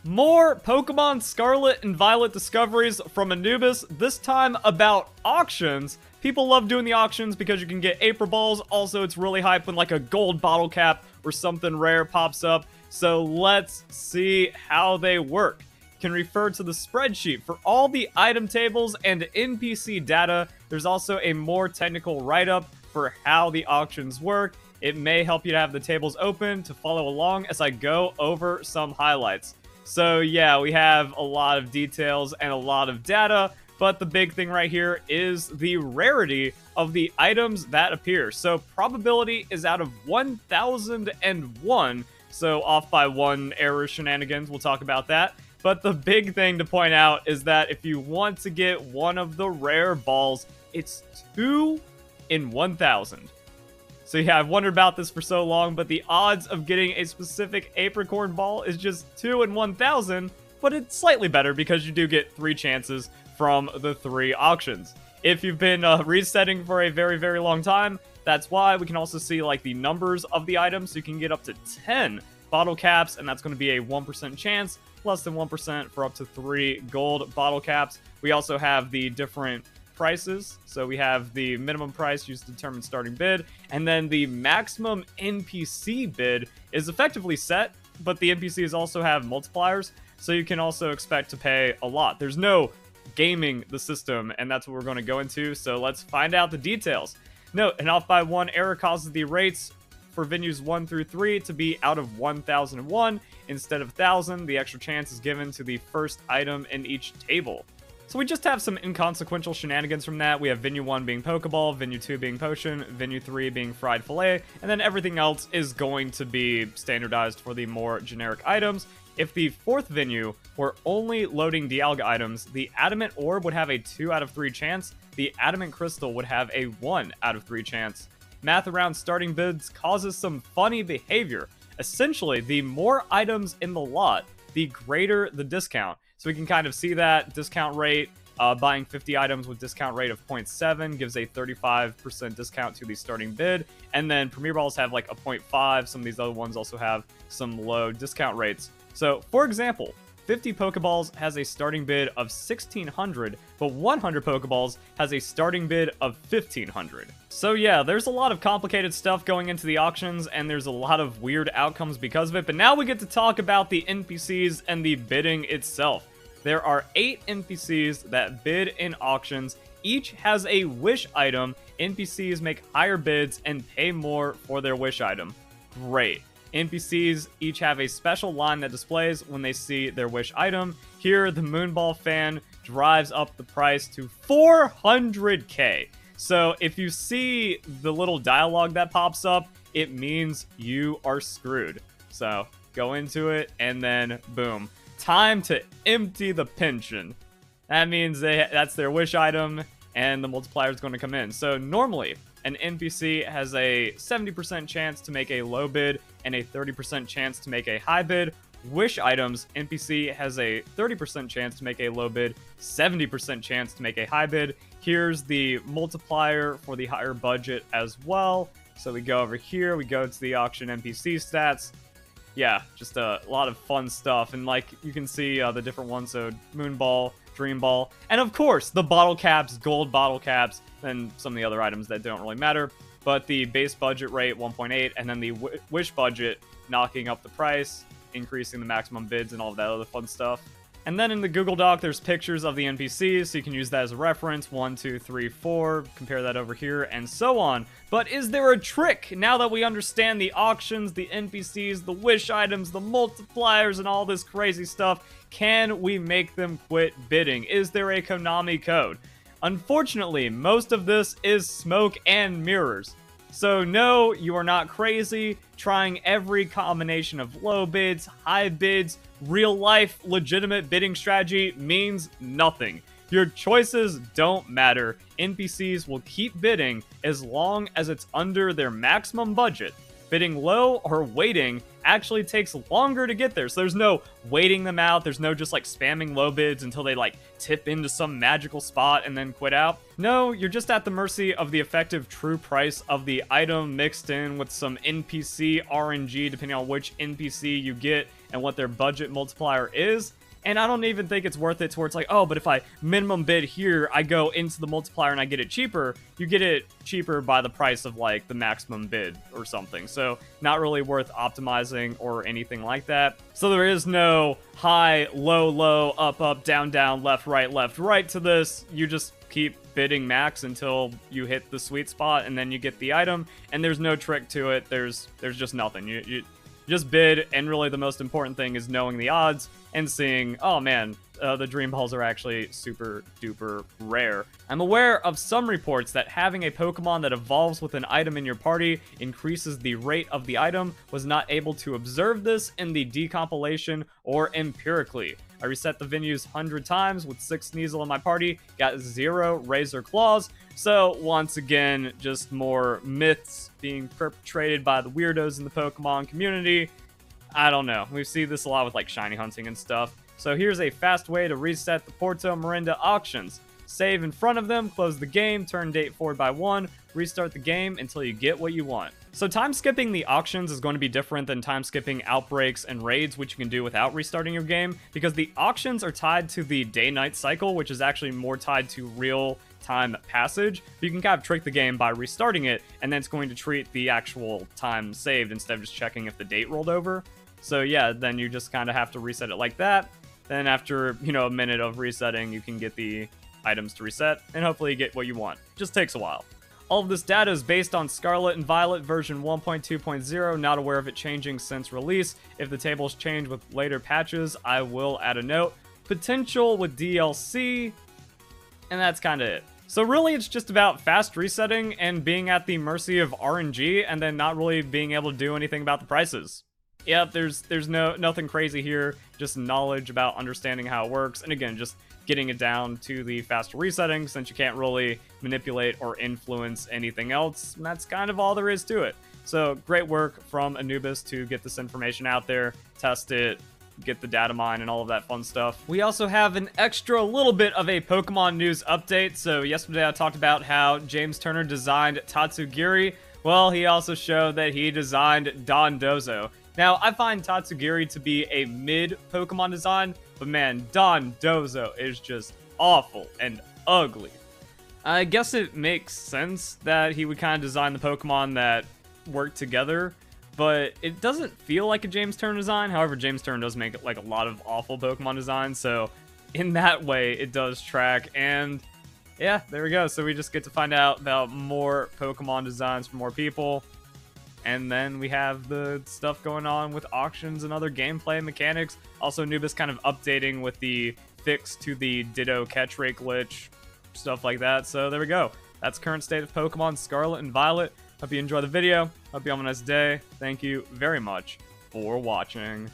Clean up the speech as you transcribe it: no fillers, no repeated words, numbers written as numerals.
More Pokemon Scarlet and Violet discoveries from Anubis, this time about auctions. People love doing the auctions because you can get Apriballs. Also, it's really hype when like a gold bottle cap or something rare pops up. So let's see how they work. You can refer to the spreadsheet for all the item tables and NPC data. There's also a more technical write-up for how the auctions work. It may help you to have the tables open to follow along as I go over some highlights. So yeah, we have a lot of details and a lot of data, but the big thing right here is the rarity of the items that appear. So probability is out of 1001, so off by one error shenanigans, we'll talk about that. But the big thing to point out is that if you want to get one of the rare balls, it's 2 in 1000. So yeah, I've wondered about this for so long, but the odds of getting a specific Apricorn ball is just 2 in 1000, but it's slightly better because you do get 3 chances from the 3 auctions. If you've been resetting for a very, very long time, that's why. We can also see like the numbers of the items, so you can get up to 10 bottle caps, and that's going to be a 1% chance, less than 1% for up to 3 gold bottle caps. We also have the different prices. So we have the minimum price used to determine starting bid, and then the maximum NPC bid is effectively set, but the NPCs also have multipliers, so you can also expect to pay a lot. There's no gaming the system, and that's what we're going to go into, so let's find out the details. Note, an off by 1 error causes the rates for venues 1 through 3 to be out of 1001 instead of 1000. The extra chance is given to the first item in each table. So we just have some inconsequential shenanigans from that. We have Venue 1 being Pokeball, Venue 2 being Potion, Venue 3 being Fried Filet, and then everything else is going to be standardized for the more generic items. If the 4th venue were only loading Dialga items, the Adamant Orb would have a 2 out of 3 chance, the Adamant Crystal would have a 1 out of 3 chance. Math around starting bids causes some funny behavior. Essentially, the more items in the lot, the greater the discount. So we can kind of see that discount rate. Buying 50 items with discount rate of 0.7 gives a 35% discount to the starting bid. And then Premier Balls have like a 0.5. Some of these other ones also have some low discount rates. So, for example, 50 Pokeballs has a starting bid of 1,600, but 100 Pokeballs has a starting bid of 1,500. So yeah, there's a lot of complicated stuff going into the auctions, and there's a lot of weird outcomes because of it, but now we get to talk about the NPCs and the bidding itself. There are 8 NPCs that bid in auctions. Each has a wish item. NPCs make higher bids and pay more for their wish item. Great. NPCs each have a special line that displays when they see their wish item. Here, the Moonball fan drives up the price to 400k. So if you see the little dialogue that pops up, it means you are screwed. So go into it and then boom. Time to empty the pension. That means that's their wish item and the multiplier is going to come in. So normally, an NPC has a 70% chance to make a low bid and a 30% chance to make a high bid. Wish items, NPC has a 30% chance to make a low bid, 70% chance to make a high bid. Here's the multiplier for the higher budget as well. So we go over here, we go to the auction NPC stats. Yeah, just a lot of fun stuff. And like you can see the different ones, so Moonball, Dream Ball, and of course the bottle caps, gold bottle caps, and some of the other items that don't really matter. But the base budget rate 1.8, and then the wish budget knocking up the price, increasing the maximum bids, and all of that other fun stuff. And then in the Google Doc, there's pictures of the NPCs, so you can use that as a reference. 1, 2, 3, 4. Compare that over here, and so on. But is there a trick? Now that we understand the auctions, the NPCs, the wish items, the multipliers, and all this crazy stuff, can we make them quit bidding? Is there a Konami code? Unfortunately, most of this is smoke and mirrors. So no, you are not crazy. Trying every combination of low bids, high bids, real life, legitimate bidding strategy means nothing. Your choices don't matter. NPCs will keep bidding as long as it's under their maximum budget. Bidding low or waiting actually takes longer to get there. So there's no waiting them out. There's no just like spamming low bids until they like tip into some magical spot and then quit out. No, you're just at the mercy of the effective true price of the item mixed in with some NPC RNG depending on which NPC you get and what their budget multiplier is. And I don't even think it's worth it to where it's like, oh, but if I minimum bid here, I go into the multiplier and I get it cheaper. You get it cheaper by the price of like the maximum bid or something. So not really worth optimizing or anything like that. So there is no high, low, low, up, up, down, down, left, right to this. You just keep bidding max until you hit the sweet spot and then you get the item. And there's no trick to it. There's just nothing. You just bid, and really the most important thing is knowing the odds and seeing, oh man, the Dream Balls are actually super duper rare. I'm aware of some reports that having a Pokemon that evolves with an item in your party increases the rate of the item. Was not able to observe this in the decompilation or empirically. I reset the venues 100 times with 6 Sneasel in my party, got 0 Razor Claws. So once again, just more myths being perpetrated by the weirdos in the Pokemon community. I don't know. We see this a lot with like shiny hunting and stuff. So here's a fast way to reset the Porto Marinada Auctions. Save in front of them, close the game, turn date forward by 1, restart the game until you get what you want. So time skipping the auctions is going to be different than time skipping outbreaks and raids, which you can do without restarting your game, because the auctions are tied to the day-night cycle, which is actually more tied to real time passage. But you can kind of trick the game by restarting it, and then it's going to treat the actual time saved instead of just checking if the date rolled over. So yeah, then you just kind of have to reset it like that. Then after, you know, a minute of resetting, you can get the items to reset, and hopefully you get what you want. Just takes a while. All of this data is based on Scarlet and Violet version 1.2.0, not aware of it changing since release. If the tables change with later patches, I will add a note. Potential with DLC, and that's kind of it. So really, it's just about fast resetting and being at the mercy of RNG, and then not really being able to do anything about the prices. Yep, there's nothing crazy here, just knowledge about understanding how it works, and again, just getting it down to the faster resetting, since you can't really manipulate or influence anything else, and that's kind of all there is to it. So great work from Anubis to get this information out there, test it, get the data mine, and all of that fun stuff. We also have an extra little bit of a Pokemon news update. So yesterday I talked about how James Turner designed Tatsugiri. Well, he also showed that he designed Dondozo. Now, I find Tatsugiri to be a mid-Pokemon design, but man, Dondozo is just awful and ugly. I guess it makes sense that he would kind of design the Pokemon that work together, but it doesn't feel like a James Turner design. However, James Turner does make like a lot of awful Pokemon designs, so in that way, it does track. And yeah, there we go. So we just get to find out about more Pokemon designs from more people. And then we have the stuff going on with auctions and other gameplay mechanics. Also, Anubis kind of updating with the fix to the Ditto catch rate glitch, stuff like that. So there we go. That's current state of Pokemon Scarlet and Violet. Hope you enjoy the video. Hope you have a nice day. Thank you very much for watching.